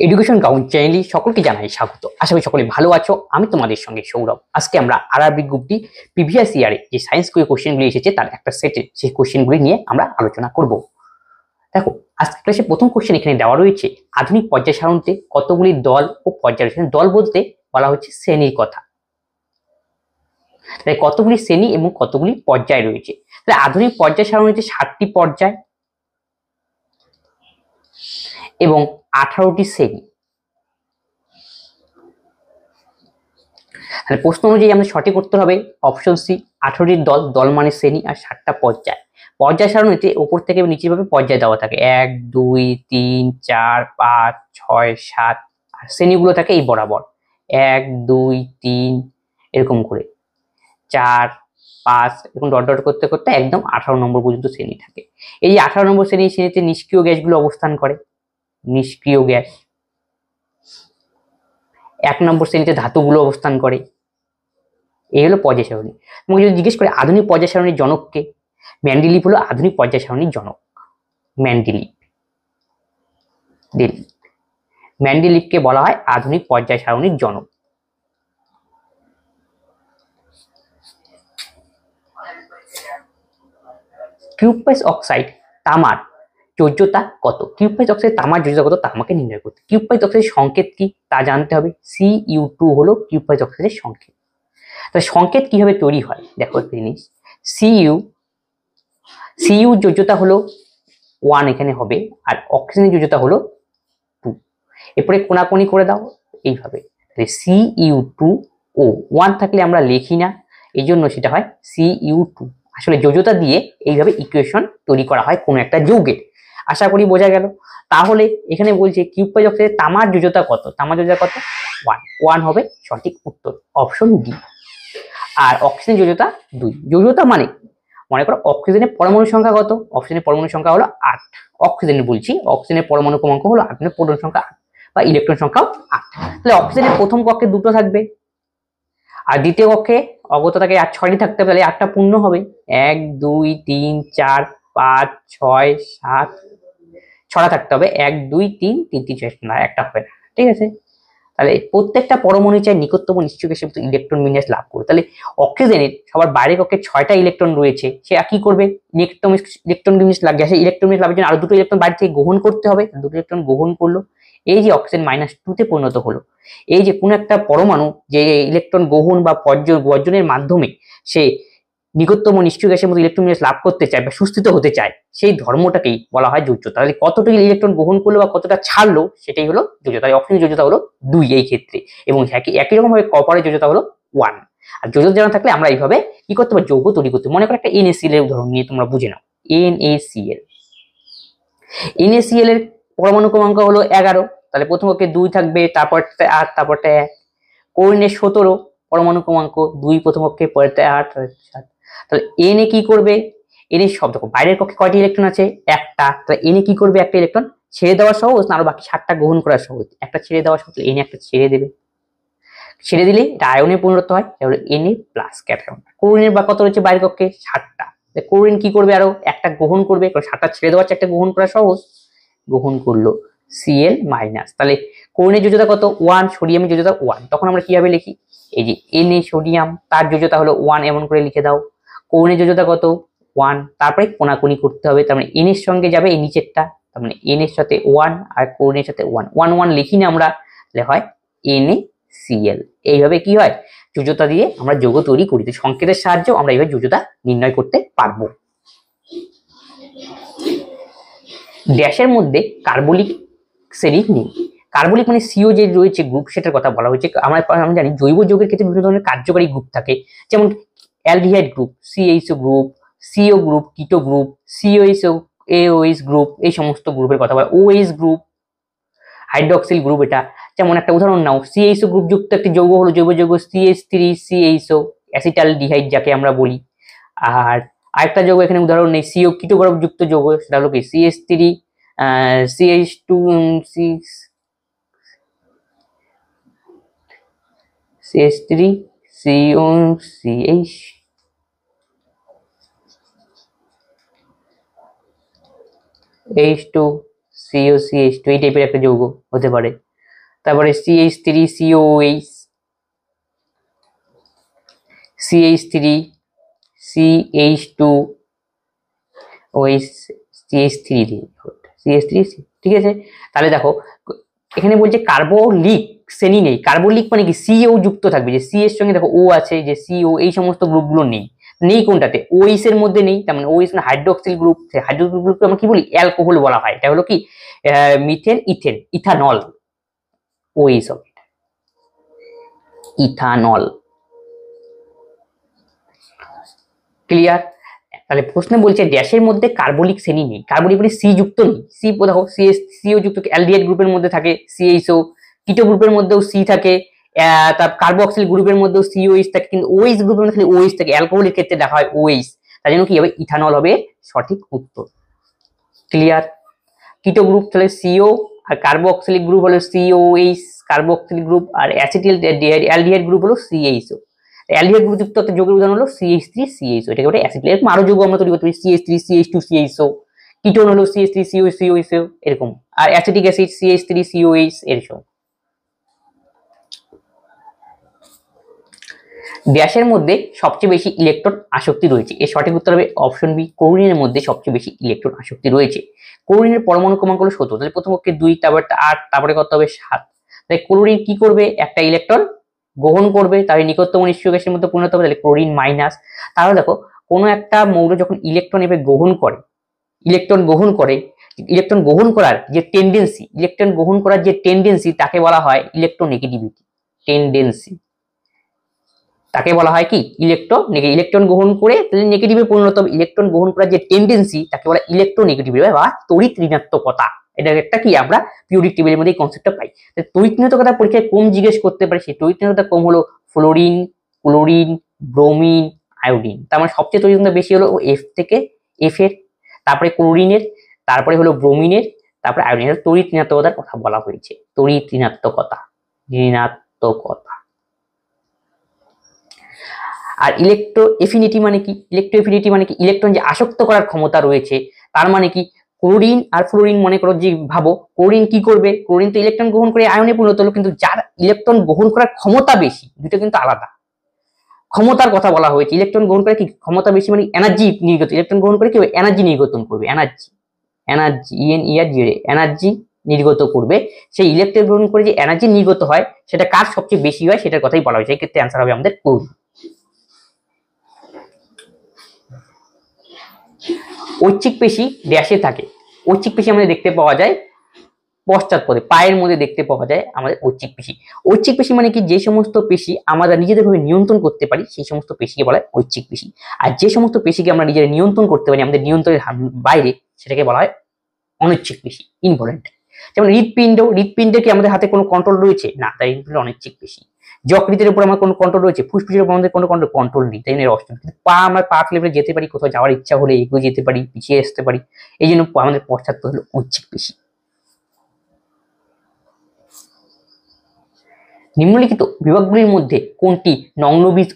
Education ground চ্যানেলে সকলকে জানাই স্বাগত। আশা করি সকলে ভালো আছো। আমি তোমাদের সঙ্গে সৌরভ। আজকে আমরা আরআরবি গ্রুপটি প্রিভিয়াস ইয়ারে যে সায়েন্স কোয়েশ্চেনগুলি এসেছে তার একটা সেটে সেই কোশ্চেনগুলি নিয়ে আমরা আলোচনা করব। দেখো, আজকে ক্লাসে প্রথম কোশ্চেন এখানে দেওয়া রয়েছে, আধুনিক পর্যায় সারণীতে কতগুলি দল ও পর্যায় রয়েছে। দল বলতে বলা হচ্ছে শ্রেণীর কথা। তাই কতগুলি শ্রেণী এবং কতগুলি পর্যায় রয়েছে। তাহলে আধুনিক পর্যায় সারণীতে 7টি পর্যায় এবং 18টি শ্রেণী। তাহলে প্রশ্ন অনুযায়ী আমাদের সঠিক উত্তর হবে অপশন সি, 18টি দল, দল মানে শ্রেণী, আর 7টা পর্যায়। পর্যায় সারণীতে উপর থেকে নিচের ভাবে পর্যায় দেওয়া থাকে 1 2 3 4 5 6 7, আর শ্রেণীগুলো থাকে এই বরাবর 1 2 3 এরকম করে 4 5 এরকম ডট ডট করতে করতে একদম 18 নম্বর পর্যন্ত শ্রেণী থাকে। এই যে 18 নম্বর শ্রেণীতে নিষ্ক্রিয় গ্যাসগুলো অবস্থান করে। নিষ্ক্রিয় গ্যাস 1 নম্বর শ্রেণীতে ধাতুগুলো অবস্থান করে। এই হলো পর্যায় সারণী। তোমাকে যদি জিজ্ঞেস করে আধুনিক পর্যায় সারণীর জনককে, মেন্ডেলিভ হলো আধুনিক পর্যায় সারণীর জনক। মেন্ডেলিভকে বলা হয় আধুনিক পর্যায় সারণীর জনক। কিউপাস অক্সাইড তামার যোজ্যতা কত? কিউপাস অক্সাইড তামার যোজ্যতা কত তা আমাকে নির্ণয় করতে। কিউপাস অক্সাইডের সংকেত কি তা জানতে হবে। Cu2 হলো কিউপাস অক্সাইডের সংকেত। তাহলে সংকেত কিভাবে তৈরি হয় দেখো একটা জিনিস। Cu যোজ্যতা হলো 1 এখানে হবে, আর অক্সিজেনের যোজ্যতা হলো 2। এরপরে কোনাকুনি করে দাও এইভাবে। তাহলে Cu2O 1 থাকলে আমরা লিখি না, এই জন্য সেটা হয় Cu2। আসলে যোজ্যতা দিয়ে এইভাবে ইকুয়েশন তৈরি করা হয় কোনো একটা যৌগের। আশা করি বোঝা গেল। তাহলে এখানে বলছে কিউপাস অক্সাইডের তামার যোজ্যতা কত? তামার যোজ্যতা কত? 1 হবে সঠিক উত্তর, অপশন ডি। আর অক্সিজেন যোজ্যতা 2। যোজ্যতা মানে মনে করো অক্সিজেনের পরমাণু সংখ্যা কত? অক্সিজেনের পরমাণু সংখ্যা হলো 8। অক্সিজেনের বলছি, অক্সিজেনের পরমাণু ক্রমাঙ্ক হলো 8, মানে প্রোটন সংখ্যা 8 বা ইলেকট্রন সংখ্যাও 8। তাহলে অক্সিজেনের প্রথম কক্ষে 2টো থাকবে, আর দ্বিতীয় কক্ষে অগত থাকে 6টি থাকতে পারে, 8টা পূর্ণ হবে। 1 2 3 4 5 6 7 6টা থাকতে হবে। 1 2 3 3 3 6 না, একটা হবে না, ঠিক আছে। তাহলে প্রত্যেকটা পরমাণু চাই নিকটতম নিশ্চয় গ্যাসের ইলেকট্রন বিন্যাস লাভ করবে। তাহলে অক্সিজেনের সবার বাইরের কক্ষে 6টা ইলেকট্রন রয়েছে, সে কি করবে? নিকটতম ইলেকট্রন বিন্যাস লাভ, গ্যাসের ইলেকট্রন বিন্যাস লাভের জন্য আরো 2টো ইলেকট্রন বাইরে থেকে গ্রহণ করতে হবে। 2টো ইলেকট্রন গ্রহণ করলো, এই যে অক্সিজেন -2 তে পরিণত হলো। এই যে কোন একটা পরমাণু যে ইলেকট্রন গ্রহণ বা বর্জনের মাধ্যমে সে নিকটতম নিষ্ক্রিয় গ্যাসের মধ্যে ইলেকট্রন বিন্যাস লাভ করতে চায় বা সুস্থিত হতে চায়, সেই ধর্মটাকেই বলা হয় যোজ্যতা। তাহলে কতটা ইলেকট্রন গ্রহণ করলো বা কতটা ছাড়লো সেটাই হলো যোজ্যতা। অক্সিজেনের যোজ্যতা হলো 2 এই ক্ষেত্রে, এবং একই রকম ভাবে কপারের যোজ্যতা হলো 1। আর যোজ্যতা জানা থাকলে আমরা এইভাবে কি করতে পারি? যৌগ তৈরি করতে। মনে করো একটা NaCl এর উদাহরণ নিয়ে তোমরা বুঝে নাও। NaCl এর পরমাণু ক্রমাঙ্ক হলো 11। তাহলে প্রথম কক্ষে 2 থাকবে, তারপরটা 8, তারপরটা 1। ক্লোরিনের 17 পরমাণু ক্রমাঙ্ক 2 প্রথম কক্ষে, পরেরটা 8 7। তাহলে Na কি করবে? Na সব দেখো বাইরের কক্ষে কয়টি ইলেকট্রন আছে? একটা। তাহলে Na কি করবে? একটা ইলেকট্রন ছেড়ে দেওয়া সহজ না আরো বাকি 7টা গ্রহণ করা সহজ? একটা ছেড়ে দেওয়া সহজ। Na একটা ছেড়ে দেবে, ছেড়ে দিলে এটা আয়নে পরিণত হয়, তাহলে Na+ ক্যাটায়ন। ক্লোরিনের বা কত রয়েছে বাইরের কক্ষে? 7টা। ক্লোরিন কি করবে? আরো একটা গ্রহণ করবে, কারণ 7টা ছেড়ে দেওয়া একটা গ্রহণ করা সহজ। গ্রহণ করলো Cl-। তাহলে ক্লোরিনের যোজ্যতা কত? 1। সোডিয়ামের যোজ্যতা 1। তখন আমরা কিভাবে লিখি? এই যে Na সোডিয়াম, তার যোজ্যতা হলো 1, এমন করে লিখে দাও। ক্লোরিনের যোজ্যতা কত? 1। তারপরে কোনাকুনি করতে হবে, তার মানে N এর সঙ্গে যাবে এই নিচেরটা, তার মানে N এর সাথে 1 আর ক্লোরিনের সাথে 1 1 1 লিখি না আমরা, তাহলে হয় NaCl। এইভাবে কি হয়? যোজ্যতা দিয়ে আমরা যৌগ তৈরি করি। তো সংকেতের সাহায্যে আমরা এইভাবে যোজ্যতা নির্ণয় করতে পারবো। ড্যাশের মধ্যে কার্বলিক শ্রেণী নেই। কার্বলিক মানে CO যে রয়েছে গ্রুপ, সেটার কথা বলা হয়েছে। আমরা জানি জৈব যৌগের ক্ষেত্রে বিভিন্ন ধরনের কার্যকারী গ্রুপ থাকে, যেমন aldehyde group, CHO group, CO group, কিটো গ্রুপ, COSO AOH গ্রুপ, এই সমস্ত গ্রুপের কথা বলা। OH group, hydroxyl group. এটা যেমন একটা উদাহরণ নাও, CHO গ্রুপ যুক্ত একটি যৌগ হলো জৈব যৌগ CH3CHO, অ্যাসিটালডিহাইড যাকে আমরা বলি। আর আরেকটা যৌগ এখানে উদাহরণ নেই, CO কিটো গ্রুপ যুক্ত যৌগ, সেটা হলো কি CH3 CH2 CH3 COCH H2 COCH2, এই টাইপের একটা যৌগ হতে পারে। তারপরে CH3COOH, CH3CH2OH, CH3 CH3, ঠিক আছে। তাহলে দেখো এখানে বলছে কার্বলিক শ্রেণী নেই। কার্বলিক মানে কি সিও যুক্ত থাকবে, যে সি এর সঙ্গে দেখো ও আছে, যে সিও, এই সমস্ত গ্রুপগুলো নেই। নেই কোনটাতে? ওইস এর মধ্যে নেই, তার মানে ওইস মানে হাইড্রোক্সিল গ্রুপ। হাইড্রোক্সিল গ্রুপকে আমরা কি বলি? অ্যালকোহল বলা হয়। এটা হলো কি মিথেন, ইথেন, ইথানল, ওইস হবে ইথানল। ক্লিয়ার? তাহলে প্রশ্ন বলছে ড্যাশের মধ্যে কার্বলিক শ্রেণী নেই। কার্বলিক মানে সি যুক্ত নেই। সি দেখো সিও যুক্ত অ্যালডিহাইড গ্রুপের মধ্যে থাকে CHO, কিটো গ্রুপের মধ্যেও সি থাকে, তার কার্বক্সিল গ্রুপের মধ্যেও COH থাকে, কিন্তু OH গ্রুপের মধ্যে খালি OH থাকে। অ্যালকোহলের ক্ষেত্রে দেখা হয় OH, তার জন্য কি হবে? ইথানল হবে সঠিক উত্তর। ক্লিয়ার? কিটো গ্রুপ তাহলে CO, আর কার্বক্সিলিক গ্রুপ হলো COH কার্বক্সিলিক গ্রুপ, আর অ্যাসিটিল অ্যালডিহাইড গ্রুপ হলো CHO। অ্যালডিহাইড গ্রুপ যুক্ত একটা যৌগের উদাহরণ হলো CH3CHO, এটাকে বলে অ্যাসিড। এরকম আরো যৌগ আমরা তৈরি করতে পারি, CH3CH2CHO, কিটোন হলো CH3COCOHO এরকম, আর অ্যাসিটিক অ্যাসিড CH3COH এরকম। গ্যাসের মধ্যে সবচেয়ে বেশি ইলেকট্রন আসক্তি রয়েছে। এর সঠিক উত্তর হবে অপশন বি, ক্লোরিনের মধ্যে সবচেয়ে বেশি ইলেকট্রন আসক্তি রয়েছে। ক্লোরিনের পরমাণু ক্রমাঙ্ক হলো 17, তাহলে প্রথম পক্ষে 2, তারপরে 8, তারপরে কত হবে 7। তাই ক্লোরিন কি করবে? একটা ইলেকট্রন গ্রহণ করবে, তাহলে নিকটতম নিষ্ক্রিয় গ্যাসের মধ্যে পরিণত হবে, তাহলে ক্লোরিন মাইনাস। তাহলে দেখো কোনো একটা মৌল যখন ইলেকট্রন এভাবে গ্রহণ করে, ইলেকট্রন গ্রহণ করার যে টেন্ডেন্সি, ইলেকট্রন গ্রহণ করার যে টেন্ডেন্সি, তাকে বলা হয় ইলেকট্রোনেগেটিভিটি টেন্ডেন্সি। তাকে বলা হয় কি? ইলেকট্রন গ্রহণ করে নেগেটিভে পরিণত হবে। ইলেকট্রন গ্রহণ করার যে টেন্ডেন্সি, তাকে বলা ইলেকট্রোনেগেটিভিটি বা তড়িৎ ঋণাত্মকতা। এটা একটা কি আমরা পিরিয়ডিক টেবিলের মধ্যে এই কনসেপ্টটা পাই। তড়িৎ ঋণাত্মকতা পরীক্ষায় কম জিজ্ঞেস করতে পারে, সেই তড়িৎ ঋণাত্মকতা কম হলো ফ্লোরিন, ক্লোরিন, ব্রোমিন, আয়োডিন। তার মানে সবচেয়ে তড়িৎ ঋণাত্মকতা বেশি হলো F এর, তারপরে ক্লোরিনের, তারপরে হলো ব্রোমিনের, তারপরে আয়োডিনের। তড়িৎ ঋণাত্মকতার কথা বলা হয়েছে, তড়িৎ ঋণাত্মকতা। আর ইলেকট্রোএফিনিটি মানে কি? ইলেকট্রন যে আসক্ত করার ক্ষমতা রয়েছে, তার মানে কি? ক্লোরিন আর ফ্লোরিন মনে করো যে ভাবো, ক্লোরিন কি করবে? ক্লোরিন তো ইলেকট্রন গ্রহণ করে আয়নে পরিণত হলো, কিন্তু যার ইলেকট্রন গ্রহণ করার ক্ষমতা বেশি, দুটো কিন্তু আলাদা। ক্ষমতার কথা বলা হয়েছে। ইলেকট্রন গ্রহণ করে কি ক্ষমতা বেশি মানে এনার্জি নির্গত, ইলেকট্রন গ্রহণ করে কি এনার্জি নির্গতন করবে, এনার্জি নির্গত করবে। সেই ইলেকট্রন গ্রহণ করে যে এনার্জি নির্গত হয়, সেটা কার সবচেয়ে বেশি হয় সেটার কথাই বলা হয়েছে। এই ক্ষেত্রে অ্যান্সার হবে আমাদের ক্লোরিন। ঐচ্ছিক পেশি ড্যাশে থাকে। ঐচ্ছিক পেশি আমাদের দেখতে পাওয়া যায় পশ্চাৎপদে, পায়ের মধ্যে দেখতে পাওয়া যায় আমাদের ঐচ্ছিক পেশি। ঐচ্ছিক পেশি মানে কি? যে সমস্ত পেশি আমরা নিজেদের ভাবে নিয়ন্ত্রণ করতে পারি, সেই সমস্ত পেশিকে বলা হয় ঐচ্ছিক পেশি। আর যে সমস্ত পেশিকে আমরা নিজেরা নিয়ন্ত্রণ করতে পারি, আমাদের নিয়ন্ত্রণের বাইরে, সেটাকে বলা হয় অনৈচ্ছিক পেশি, ইনভলেন্ট। যেমন হৃৎপিণ্ডে কি আমাদের হাতে কোনো কন্ট্রোল রয়েছে? না, তাই হৃৎপিণ্ড অনৈচ্ছিক পেশি। যকৃতের উপর আমার কোনো কন্ট্রোল রয়েছে? ফুসফুসের উপর আমাদের কোনো কন্ট্রোল নেই, তাই জন্য অষ্টম। কিন্তু আমরা পা লেভেলে যেতে পারি, কোথাও যাওয়ার ইচ্ছা হলে এগিয়ে যেতে পারি, পিছিয়ে আসতে পারি, এই জন্য আমাদের পশ্চাৎপদ হলো ঐচ্ছিক পেশি। নিম্নলিখিত বিভাগগুলির মধ্যে কোনটি নগ্ন বীজ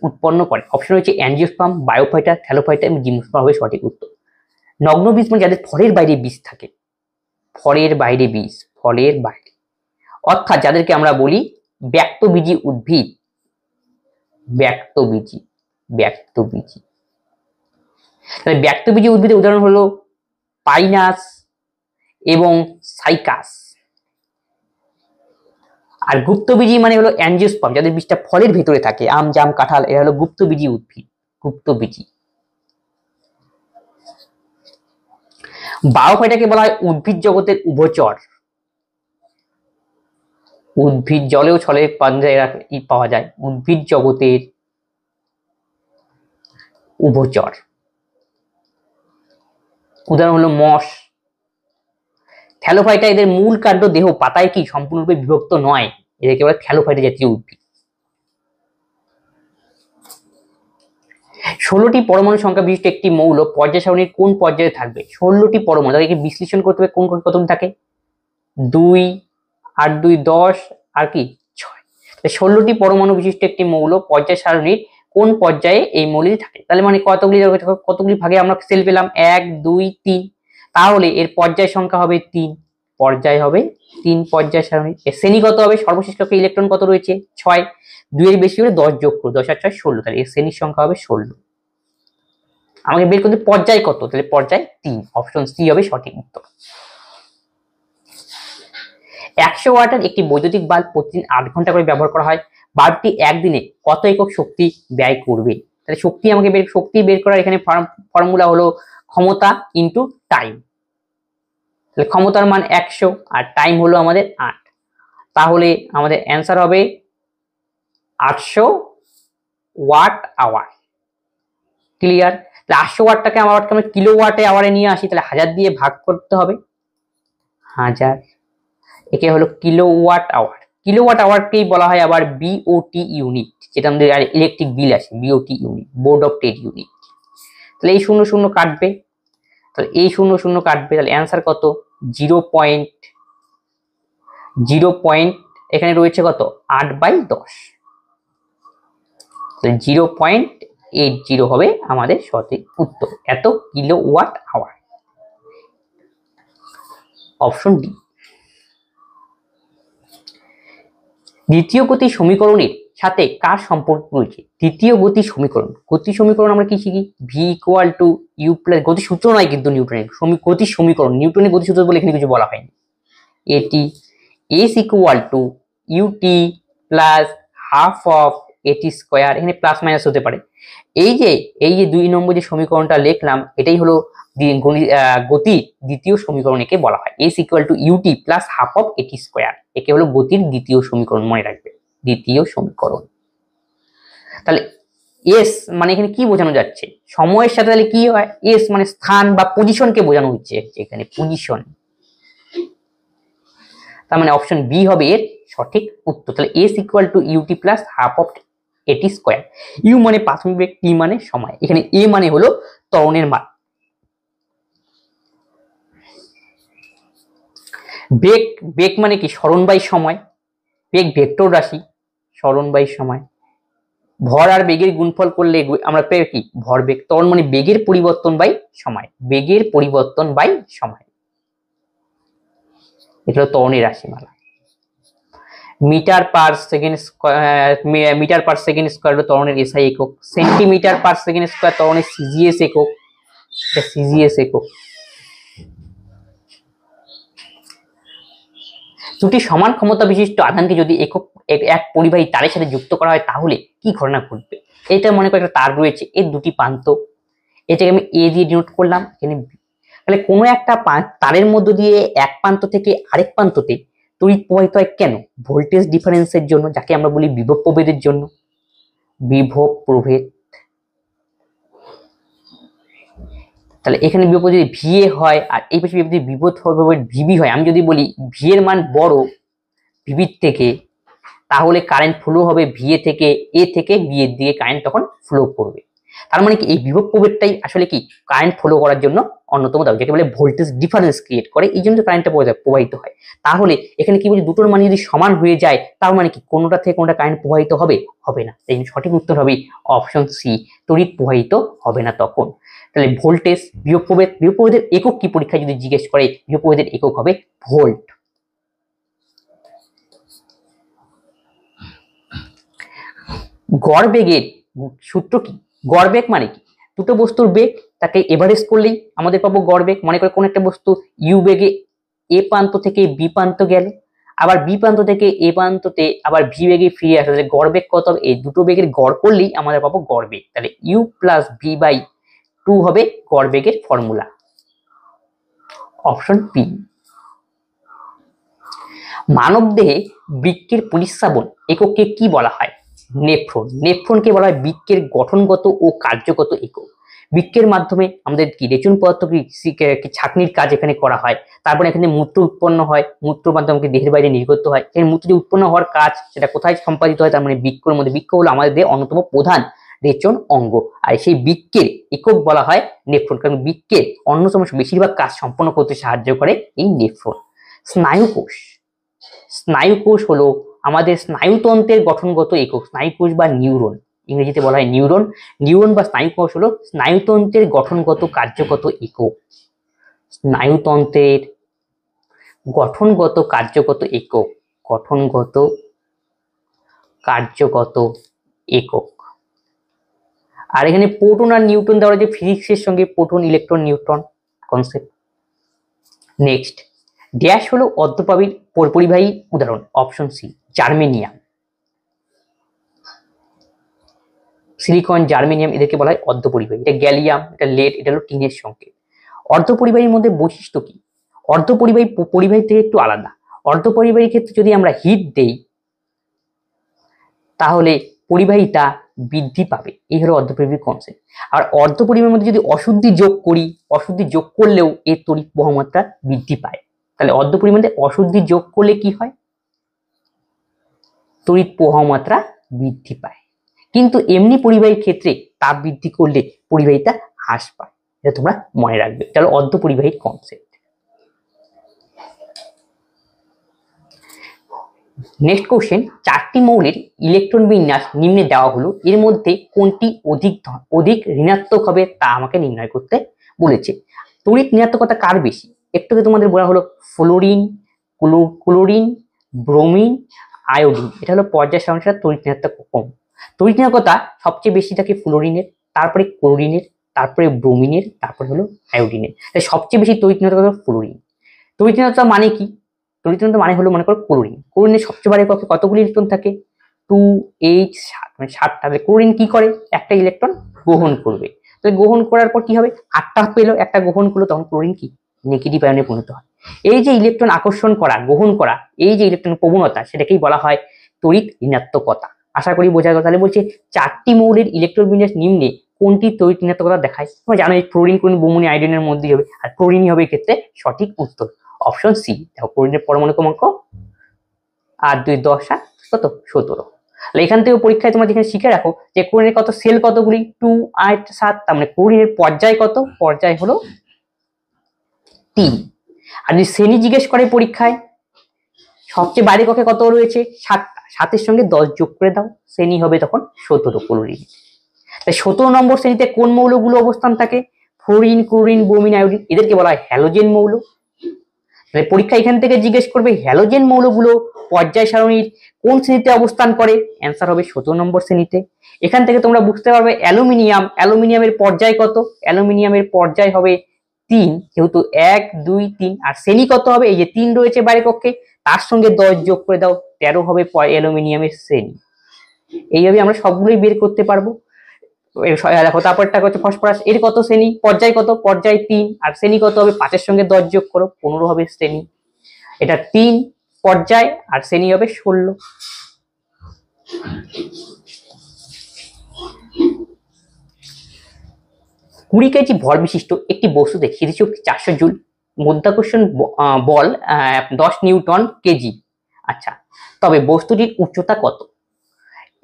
উৎপন্ন করে? অপশন হচ্ছে অ্যাঞ্জিওস্পার্ম, বায়োফাইটা, থ্যালোফাইটা এবং জিমনোস্পার্ম হবে সঠিক উত্তর। নগ্ন বীজ মানে যাদের ফলের বাইরে বীজ থাকে, ফলের বাইরে, অর্থাৎ যাদেরকে আমরা বলি ব্যক্তবীজী উদ্ভিদ। তাহলে ব্যক্তবীজী উদ্ভিদের উদাহরণ হলো পাইনাস এবং সাইকাস। আর গুপ্তবীজী মানে হলো অ্যাঞ্জিওস্পার্ম, যাদের বীজটা ফলের ভেতরে থাকে, আম, জাম, কাঁঠাল, এরা হলো গুপ্তবীজী উদ্ভিদ, গুপ্তবীজী। বায়োফাইটাকে বলা হয় উদ্ভিদ জগতের উভচর। উদ্ভিদ জলেও ছলে পাওয়া যায়, উদ্ভিদ জগতের উভচর। উদাহরণ হলো মস। থ্যালোফাইটা এদের মূল কাণ্ড দেহ পাতায় কি সম্পূর্ণরূপে বিভক্ত নয়, এদেরকে বলে থ্যালোফাইটা জাতীয় উদ্ভিদ। 16টি পরমাণু সংখ্যা বিশিষ্ট একটি মৌল পর্যায় সারণীর কোন পর্যায়ে থাকবে? 16টি পরমাণু, তাদেরকে বিশ্লেষণ করতে হবে কোন কতগুলি থাকে? 2, 8, 2, 10 আর কি 6। 16টি পরমাণু বিশিষ্ট একটি মৌল পর্যায় সারণীর কোন পর্যায়ে এই মৌলটি থাকে? তাহলে মানে কতগুলি ভাগে আমরা সেল পেলাম? 1, 2, 3, তাহলে এর পর্যায় সংখ্যা হবে 3। পর্যায় হবে 3 পর্যায় সারণী। শ্রেণী কত হবে? সর্বশেষ কক্ষে ইলেকট্রন কত রয়েছে? 6। 2 এর বেশি হলে 10 যোগ করো, 10 আর 6 16, তাহলে এর শ্রেণীর সংখ্যা হবে 16। আমাকে বের করতে পর্যায় কত, তাহলে পর্যায় 3, অপশন সি হবে সঠিক উত্তর। 100 ওয়াটের একটি বৈদ্যুতিক বাল্ব প্রতিদিন 8 ঘন্টা করে ব্যবহার করা হয়। বাল্বটি একদিনে কত একক শক্তি ব্যয় করবে? তাহলে শক্তি বের করার এখানে ফর্মুলা হলো ক্ষমতা ইনটু টাইম। তাহলে ক্ষমতার মান 100 আর টাইম হলো আমাদের 8, তাহলে আমাদের অ্যান্সার হবে 800 ওয়াট আওয়ার। ক্লিয়ার? তাহলে 800 ওয়াটটাকে আমরা কিলো ওয়াটে আওয়ারে নিয়ে আসি, তাহলে 1000 দিয়ে ভাগ করতে হবে, 1000, একে হলো কিলোওয়াট আওয়ার। কিলোওয়াট আওয়ারকেই বলা হয় আবার বিওটি ইউনিট, যেটা আমাদের ইলেকট্রিক বিল আসে, BOT unit, board of trade unit. তাহলে এই 0 0 কাটবে, তাহলে এই 0 0 কাটবে, তাহলে অ্যান্সার কত? 0.0. এখানে রয়েছে কত? 8/10, 0.80 হবে আমাদের সঠিক উত্তর, এত কিলোওয়াট আওয়ার। Option D. দ্বিতীয় গতি সমীকরণের সাথে কার সম্পর্ক রয়েছে? দ্বিতীয় গতি সমীকরণ আমরা কি শিখি? V equal to u plus, গতি সূত্র নয় কিন্তু নিউটনের, গতি সমীকরণ, নিউটনের গতি সূত্র বলে এখানে কিছু বলা হয়নি। এটি s equal to ut plus half of at square, এখানে প্লাস মাইনাস হতে পারে। এই যে 2 নম্বর যে সমীকরণটা লিখলাম, এটাই হলো গতির দ্বিতীয় সমীকরণ, একে বলা হয় s equal to ut plus half of at square, একে হলো গতির দ্বিতীয় সমীকরণ, মনে রাখবে, দ্বিতীয় সমীকরণ। তাহলে এস মানে এখানে কি বোঝানো যাচ্ছে? সময়ের সাথে তাহলে কি হয়? এস মানে স্থান বা পজিশনকে বোঝানো হচ্ছে এখানে, পজিশন। তার মানে অপশন বি হবে এর সঠিক উত্তর। তাহলে s equal to ut plus half of at square. U মানে প্রাথমিক বেগ, টি মানে সময়, এখানে এ মানে হলো ত্বরণের মান। বেগ মানে কি? সরণ বাই সময়, বেগ ভেক্টর রাশি, সরণ বাই সময়। ভর আর বেগের গুণফল করলে আমরা পেয়ে কি? ভরবেগ। ত্বরণ মানে বেগের পরিবর্তন বাই সময়, বেগের পরিবর্তন বাই সময়, এটা হলো ত্বরণের রাশিমালা। মিটার পার সেকেন্ড স্কয়ার হলো ত্বরণের এসআই একক। সেন্টিমিটার পার সেকেন্ড স্কয়ার ত্বরণের সিজিএস একক, এটা সিজিএস একক। দুটি সমান ক্ষমতা বিশিষ্ট আধানকে যদি এক পরিবাহী তারের সাথে যুক্ত করা হয়, তাহলে কি ঘটনা ঘটবে? এটা মনে করো একটা তার রয়েছে, এর দুটি প্রান্ত, এটাকে আমি এ দিয়ে ডিনোট করলাম, এখানে বি। তাহলে কোনো একটা তারের মধ্য দিয়ে এক প্রান্ত থেকে আরেক প্রান্ততে তড়িৎ প্রবাহিত হয় কেন? ভোল্টেজ ডিফারেন্সের জন্য, যাকে আমরা বলি বিভব প্রভেদের জন্য, বিভব প্রভেদ। তাহলে এখানে বিভব যদি ভিএ হয় আর এই পাশে যদি বিভব ভিবি হয়, আমি যদি বলি ভি এর মান বড় ভিবির থেকে, তাহলে কারেন্ট ফ্লো হবে ভিএ থেকে, এ থেকে বি এর দিকে কারেন্ট তখন ফ্লো করবে। তার মানে কি এই বিভব প্রভেদটাই আসলে কি কারেন্ট ফ্লো করার জন্য অন্যতম দাবি, যাকে বলে ভোল্টেজ ডিফারেন্স ক্রিয়েট করে, এই জন্য কারেন্টটা প্রবাহিত হয়। তাহলে এখানে কি বলি, দুটোর মান যদি সমান হয়ে যায়, তার মানে কি কোনোটা থেকে কোনোটা কারেন্ট প্রবাহিত হবে? হবে না। তাই সঠিক উত্তর হবে অপশন সি, তড়িৎ প্রবাহিত হবে না তখন। তাহলে ভোল্টেজ, বিভব প্রভেদের একক কি পরীক্ষায় যদি জিজ্ঞেস করে, বিভব প্রভেদের একক হবে ভোল্ট। গড় বেগের সূত্র কি? গড় বেগ মানে কি? দুটো বস্তুর বেগ, তাকে এভারেজ করলেই আমাদের পাবো গড় বেগ। মনে করে কোন একটা বস্তু ইউ বেগে এ প্রান্ত থেকে বি প্রান্ত গেল, আবার বি প্রান্ত থেকে এ প্রান্ততে আবার ভি বেগে ফিরে আসলে গড় বেগ কত হবে? এই দুটো বেগের গড় করলেই আমাদের পাবো গড় বেগ। তাহলে ইউ প্লাস ভি বাই 2 হবে গড় বেগের ফর্মুলা, অপশন পি। মানব দেহে বৃক্কের পরিস্রাবন এককে কি বলা হয়? নেফ্রন। নেফ্রনকে বলা হয় বৃক্কের গঠনগত ও কার্যগত একক। বৃক্কের মাধ্যমে আমাদের কি রেচন পদার্থ ছাঁকনির কাজ এখানে করা হয়, তারপরে এখানে মূত্র উৎপন্ন হয়, মূত্র মাধ্যমে দেখের বাইরে নির্গত হয়। এই মূত্র যে উৎপন্ন হওয়ার কাজ, সেটা কোথায় সম্পাদিত হয়? তার মানে বৃক্কের মধ্যে। বৃক্ক হলো আমাদের দেহের অন্যতম প্রধান রেচন অঙ্গ, আর সেই বৃক্কের একক বলা হয় নেফ্রন, কারণ বৃক্কের অন্যতম বেশিরভাগ কাজ সম্পন্ন করতে সাহায্য করে এই নেফ্রন। স্নায়ুকোষ, স্নায়ুকোষ হলো আমাদের স্নায়ুতন্ত্রের গঠনগত একক, স্নায়ুকোষ বা নিউরন, ইংরেজিতে বলা হয় নিউরন। নিউরন বা স্নায়ুকোষ হলো স্নায়ুতন্ত্রের গঠনগত কার্যগত একক। স্নায়ুতন্ত্রের গঠনগত কার্যগত একক, গঠনগত কার্যগত একক। আর এখানে প্রোটন আর নিউট্রন দেওয়া যে ফিজিক্সের সঙ্গে proton electron neutron concept. Next, dash হলো অর্ধপরিবাহীর পরিবাহী উদাহরণ, option c germanium. Silicon, germanium এদেরকে বলা হয় অর্ধপরিবাহী। এটা গ্যালিয়াম, এটা লেড, এটা হলো টিনের সংকেত। অর্ধপরিবাহীর মধ্যে বৈশিষ্ট্য কি? অর্ধপরিবাহী পরিবাহী থেকে একটু আলাদা। অর্ধপরিবাহীর ক্ষেত্রে যদি আমরা হিট দেই তাহলে পরিবাহিতা বৃদ্ধি পাবে, এই হলো অর্ধপরিবাহী কনসেপ্ট। আর অর্ধপরিবাহীর মধ্যে যদি অশুদ্ধি যোগ করি, অশুদ্ধি যোগ করলেও এর তড়িৎ বহমাত্রা বৃদ্ধি পায়। তাহলে অর্ধপরিবাহীর মধ্যে অশুদ্ধি যোগ করলে কি হয়? তড়িৎ বহমাত্রা বৃদ্ধি পায়। কিন্তু এমনি পরিবাহীর ক্ষেত্রে তাপ বৃদ্ধি করলে পরিবাহিতা হ্রাস পায়, এটা তোমরা মনে রাখবে। এটা হলো অর্ধপরিবাহী কনসেপ্ট। নেক্সট কোশ্চেন, চারটি মৌলের ইলেকট্রন বিন্যাস নিম্নে দেওয়া হলো, এর মধ্যে কোনটি অধিক ঋণাত্মক হবে তা আমাকে নির্ণয় করতে বলেছে। তড়িৎ ঋণাত্মকতা কার বেশি? একটু তোমাদের বলা হলো ফ্লোরিন, ক্লোরিন, ব্রোমিন, আয়োডিন। এটা হলো পর্যায় সারণীর তড়িৎ ঋণাত্মক কম। তড়িৎ ঋণাত্মকতা সবচেয়ে বেশি থাকে ফ্লোরিনের, তারপরে ক্লোরিনের, তারপরে ব্রোমিনের, তারপরে হলো আয়োডিনের। তাই সবচেয়ে বেশি তড়িৎ ঋণাত্মকতা ফ্লোরিন। তড়িৎ ঋণাত্মকতা মানে কি? তড়িৎ ঋণাত্মকতা মানে হলো মনে করো ক্লোরিন। ক্লোরিনের সবচেয়ে বারে কক্ষে কতগুলি ইলেকট্রন থাকে? 2H7, মানে 7টা। তাহলে ক্লোরিন কি করে? একটা ইলেকট্রন গ্রহণ করবে। তো গ্রহণ করার পর কি হবে? 8টা পেলো, একটা গ্রহণ করলো, তখন ক্লোরিন কি নেগেটিভ আয়নে পরিণত হয়। এই যে ইলেকট্রন আকর্ষণ করা, গ্রহণ করা, এই যে ইলেকট্রন প্রবণতা, সেটাকেই বলা হয় তড়িৎ ঋণাত্মকতা। আশা করি বোঝা গেল। তাহলে বলছে চারটি মৌলের ইলেকট্রন বিন্যাস নিম্নে কোনটি তড়িৎ ঋণাত্মকতা দেখায়? তোমরা জানো এই ক্লোরিন, ব্রোমিন, আয়োডিনের মধ্যেই হবে, আর ক্লোরিনই হবে এক্ষেত্রে সঠিক উত্তর, অপশন সি। দেখো ক্লোরিনের পরমাণু ক্রমাঙ্ক 8 2 10 7 কত 17। এখান থেকে পরীক্ষায় তোমরা যেখানে শিখে রাখো যে ক্লোরিনের কত সেল কতগুলি, 2 8 7, তার মানে ক্লোরিনের পর্যায় কত? পর্যায় হলো 3। আর যদি শ্রেণী জিজ্ঞেস করে পরীক্ষায়, সবচেয়ে বাইরে কক্ষে কত রয়েছে? 7টা। 7-এর সঙ্গে 10 যোগ করে দাও, শ্রেণী হবে তখন 17 ক্লোরিন। তাই 17 নম্বর শ্রেণীতে কোন মৌলগুলো অবস্থান থাকে? Fluorine, chlorine, bromine, iodine. এদেরকে বলা হয় হ্যালোজেন মৌল। তাহলে পরীক্ষা এখান থেকে জিজ্ঞেস করবে হ্যালোজেন মৌলগুলো পর্যায় সারণীর কোন শ্রেণীতে অবস্থান করে? অ্যান্সার হবে 17 নম্বর শ্রেণীতে। এখান থেকে তোমরা বুঝতে পারবে অ্যালুমিনিয়াম, অ্যালুমিনিয়ামের পর্যায় কত? অ্যালুমিনিয়ামের পর্যায় হবে 3, যেহেতু 1 2 3। আর শ্রেণী কত হবে? এই যে 3 রয়েছে বাইরে কক্ষে, তার সঙ্গে 10 যোগ করে দাও, 13 হবে অ্যালুমিনিয়ামের শ্রেণী। এইভাবে আমরা সবগুলোই বের করতে পারবো। দেখো তারপরটা হচ্ছে ফসফরাস, এর কত শ্রেণী? পর্যায় কত? পর্যায় 3। আর শ্রেণী কত হবে? 5-এর সঙ্গে 10 যোগ করো, 15 হবে শ্রেণী। এটা 3 পর্যায়, আর শ্রেণী হবে 16। কুড়ি কেজি ভর বিশিষ্ট একটি বস্তুতে স্থিতিশক্তি 400 জুল, মাধ্যাকর্ষণ বল 10 নিউটন কেজি। আচ্ছা, তবে বস্তুটির উচ্চতা কত?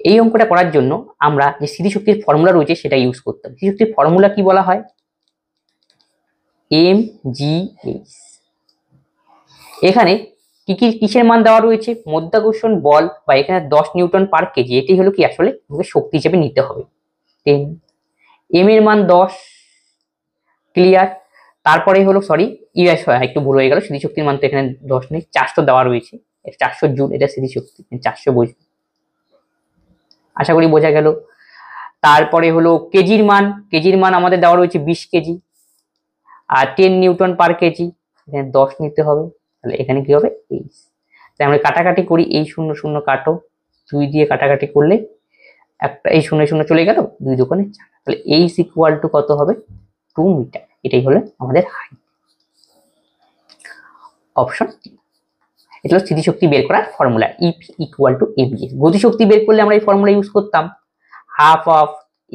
এই অঙ্কটা করার জন্য আমরা যে স্থিতিশক্তির ফর্মুলা রয়েছে সেটা ইউজ করতাম। স্থিতিশক্তির ফর্মুলা কি বলা হয়? mgh। এখানে কিসের মান দেওয়া রয়েছে? মাধ্যাকর্ষণ বল, বা এখানে 10 নিউটন পার কেজি। এটি হলো কি আসলে শক্তি হিসেবে নিতে হবে 10। এম এর মান 10, ক্লিয়ার। তারপরে হলো ইউএস, একটু ভুল হয়ে গেল, স্থিতিশক্তির মান তো এখানে 10 নেই, 400 দেওয়া রয়েছে। 400 জুল, এটা স্থিতিশক্তি, 400 বসবে। আশা করি বোঝা গেল। তারপরে হলো কেজির মান আমাদের দেওয়া রয়েছে 20 কেজি, আর 10 নিউটন পার কেজি, এখানে 10 নিতে হবে। তাহলে এখানে কি হবে? 8। তাই আমরা কাটাকাটি করি, এই 0 0 কাটো, 2 দিয়ে কাটাকাটি করলে একটা এই 0 0 চলে গেল, 2 দোকানে 4। তাহলে এইচ ইকুয়াল টু কত হবে? 2 মিটার। এটাই হলো আমাদের হাইট, অপশন ডি। এটা হলো স্থিতিশক্তি বের করার ফর্মুলা, ইপ ইকুয়াল টু এমজি। গতিশক্তি বের করলে আমরা এই ফর্মুলা ইউজ করতাম, হাফ অফ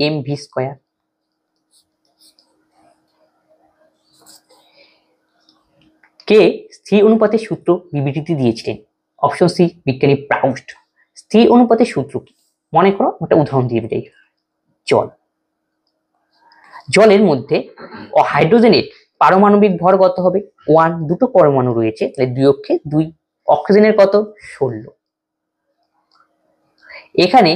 এমভি স্কয়ার। কে স্থির অনুপাতের সূত্র বিবৃতি দিয়েছিলেন? অপশন সি বিজ্ঞানী প্রাউস্ট। স্থির অনুপাতের সূত্র কি? মনে করো একটা উদাহরণ দিয়ে দিই, জলের মধ্যে হাইড্রোজেনের পারমাণবিক ভর কত হবে? 1। দুটো পরমাণু রয়েছে, তাহলে 2 অক্ষে 2। অক্সিজেনের কত? 16। এখানে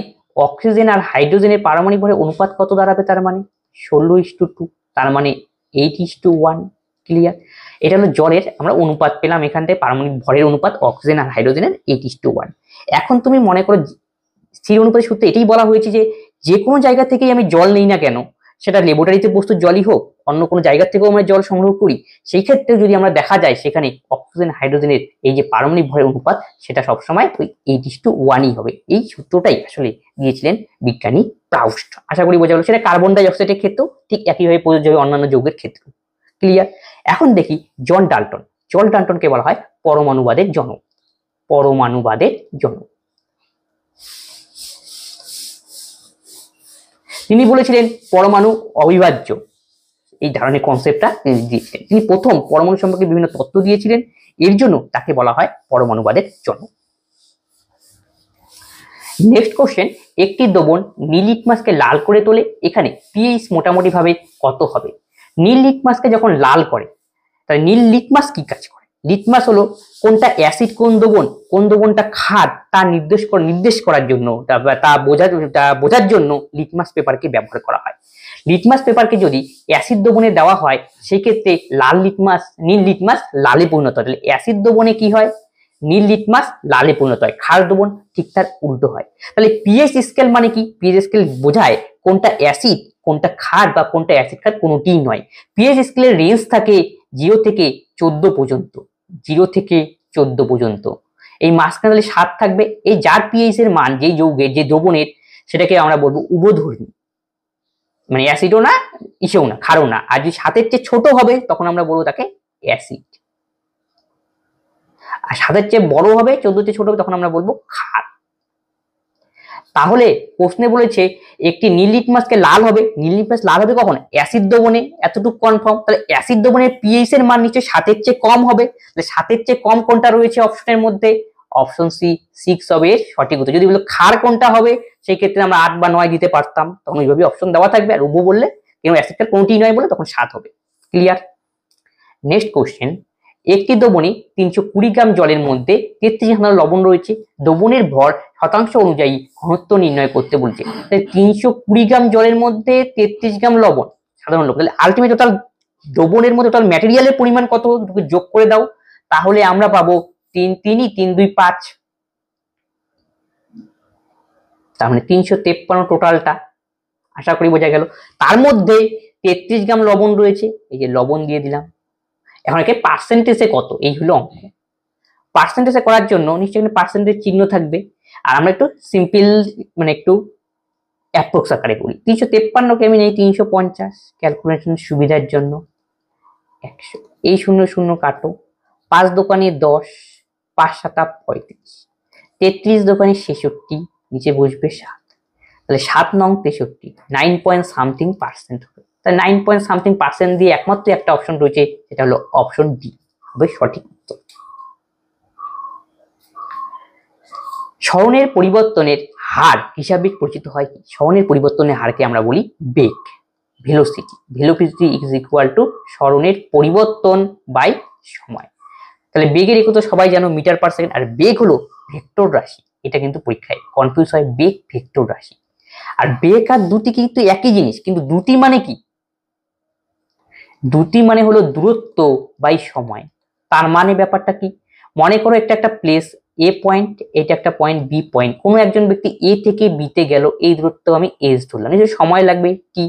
অক্সিজেন আর হাইড্রোজেনের পারমাণবিক ভরের অনুপাত কত দাঁড়াবে? তার মানে 16:2, তার মানে 8:1। ক্লিয়ার? এটা হলো জলের আমরা অনুপাত পেলাম এখান থেকে, পারমাণবিক ভরের অনুপাত অক্সিজেন আর হাইড্রোজেনের 8:1। এখন তুমি মনে করো স্থির অনুপাতের সূত্রে এটাই বলা হয়েছে যে কোনো জায়গা থেকেই আমি জল নেই না কেন, সেটা ল্যাবরেটরিতে প্রস্তুত জলই হোক, অন্য কোনো জায়গা থেকেও আমরা জল সংগ্রহ করি, সেই ক্ষেত্রে যদি আমরা দেখা যায় সেখানে অক্সিজেন হাইড্রোজেনের এই যে পারমাণবিক ভরের অনুপাত সেটা সবসময় ওই 8:1ই হবে। এই সূত্রটাই আসলে দিয়েছিলেন বিজ্ঞানী প্রাউস্ট। আশা করি বোঝা গেল। সেটা কার্বন ডাই অক্সাইডের ক্ষেত্রেও ঠিক একইভাবে প্রযোজ্য হবে অন্যান্য যৌগের ক্ষেত্রেও। ক্লিয়ার? এখন দেখি জন ডাল্টন। জন ডাল্টনকে বলা হয় পরমাণুবাদের জনক। পরমাণুবাদের জনক। তিনি বলেছিলেন পরমাণু অবিভাজ্য, এই ধরনের কনসেপ্টটা তিনি দিয়েছিলেন। তিনি প্রথম পরমাণু সম্পর্কে বিভিন্ন তত্ত্ব দিয়েছিলেন, এর জন্য তাকে বলা হয় পরমাণুবাদের জনক। নেক্সট কোশ্চেন, একটি দ্রবণ নীল লিটমাসকে লাল করে তোলে, এখানে পিএইচ মোটামুটি ভাবে কত হবে? নীল লিটমাসকে যখন লাল করে, তাহলে নীল লিটমাস কি কাজ করে? লিটমাস হলো কোনটা অ্যাসিড কোন দ্রবণটা ক্ষার তা নির্দেশ করার জন্য, তা বোঝার জন্য লিটমাস পেপারকে ব্যবহার করা হয়। লিটমাস পেপারকে যদি অ্যাসিড দ্রবণে দেওয়া হয় সেই ক্ষেত্রে নীল লিটমাস লালে পরিণত হয়। তাহলে অ্যাসিড দ্রবণে কি হয়? নীল লিটমাস লালে পরিণত হয়, ক্ষার দ্রবণ ঠিক তার উল্টো হয়। তাহলে পিএইচ স্কেল মানে কি? পিএইচ স্কেল বোঝায় কোনটা অ্যাসিড কোনটা ক্ষার বা কোনটা অ্যাসিড ক্ষার কোনোটিই নয়। পিএইচ স্কেলের রেঞ্জ থাকে 0 থেকে 14 পর্যন্ত। 0 থেকে 14 পর্যন্ত। এই মাঝখানে তাহলে 7 থাকবে। এই যার পিএইচ এর মান যেই যৌগের যে দ্রবণের সেটাকে আমরা বলবো উভধর্মী, মানে অ্যাসিডও না ইসেও না ক্ষারও না। আর যদি 7-এর চেয়ে ছোট হবে তখন আমরা বলবো তাকে অ্যাসিড, আর 7-এর চেয়ে বড় হবে 14-এর চেয়ে ছোট হবে তখন আমরা বলবো ক্ষার। তাহলে প্রশ্নে বলেছে একটি নীল লিটমাসকে লাল হবে, নীল লিটমাস লাল হবে কখন? অ্যাসিড দ্রবণে, এতটুকু কনফার্ম। তাহলে অ্যাসিড দ্রবণের পিএইচ এর মান নিশ্চয়ই 7-এর চেয়ে কম হবে। তাহলে 7-এর চেয়ে কম কোনটা রয়েছে অপশনের মধ্যে? অপশন সি 6 হবে সঠিক উত্তর। যদি বলো ক্ষার কোনটা হবে সেই ক্ষেত্রে আমরা 8 বা 9 দিতে পারতাম, তখন ওইভাবে অপশন দেওয়া থাকবে। আর উভো বললে কেন অ্যাসিড ক্ষার কোনটি নয় বলে তখন 7 হবে। ক্লিয়ার? নেক্সট কোশ্চেন, একটি দ্রবণে 320 গ্রাম জলের মধ্যে 33 গ্রাম লবণ রয়েছে, দ্রবণের ভর শতাংশ অনুযায়ী ঘনত্ব নির্ণয় করতে বলছে। 320 গ্রাম জলের মধ্যে 33 গ্রাম লবণ, সাধারণ লবণ, তাহলে আলটিমেট টোটাল দ্রবণের মধ্যে টোটাল ম্যাটেরিয়ালের পরিমাণ কত যোগ করে দাও, তাহলে আমরা পাবো 3 3 3 2 5, তার মানে 353 টোটালটা। আশা করি বোঝা গেল। তার মধ্যে 33 গ্রাম লবণ রয়েছে, এই যে লবণ দিয়ে দিলাম। এখন একে পার্সেন্টেজে কত, এই হলো অঙ্ক। পার্সেন্টেজে করার জন্য নিশ্চয়ই পার্সেন্টেজ চিহ্ন থাকবে, আর আমরা একটু সিম্পল মানে একটু অ্যাপ্রক্স আকারে করি। 353কে আমি নেই 350 ক্যালকুলেশনের সুবিধার জন্য। 100, এই 0 0 কাটো, 5 দোকানে 10, 5 7 35, 33 দোকানে 66, নিচে বসবে 7, তাহলে 7 নং 63, 9.something% হবে। তাহলে 9.something% দিয়ে একমাত্র একটা অপশন রয়েছে, সেটা হলো অপশন ডি হবে সঠিক উত্তর। স্বরণের পরিবর্তনের হার হিসাবে পরিচিত হয় কি? স্বরণের পরিবর্তনের হারকে আমরা বলি বেগ, velocity. Velocity is equal to স্বরণের পরিবর্তন বাই সময়। তাহলে বেগের একক তো সবাই জানো মিটার পার সেকেন্ড, আর বেগ হলো ভেক্টর রাশি। এটা কিন্তু পরীক্ষায় কনফিউজ হয়, বেগ ভেক্টর রাশি। আর বেগ আর দ্রুতি কিন্তু একই জিনিস, কিন্তু দ্রুতি মানে কি? দ্রুতি মানে হলো দূরত্ব বাই সময়। তার মানে ব্যাপারটা কি? মনে করো একটা প্লেস এ পয়েন্ট, এটা একটা পয়েন্ট বি পয়েন্ট, কোনো একজন ব্যক্তি এ থেকে বিতে গেল, এই দূরত্ব আমি এস ধরলাম, এই যে সময় লাগবে টি,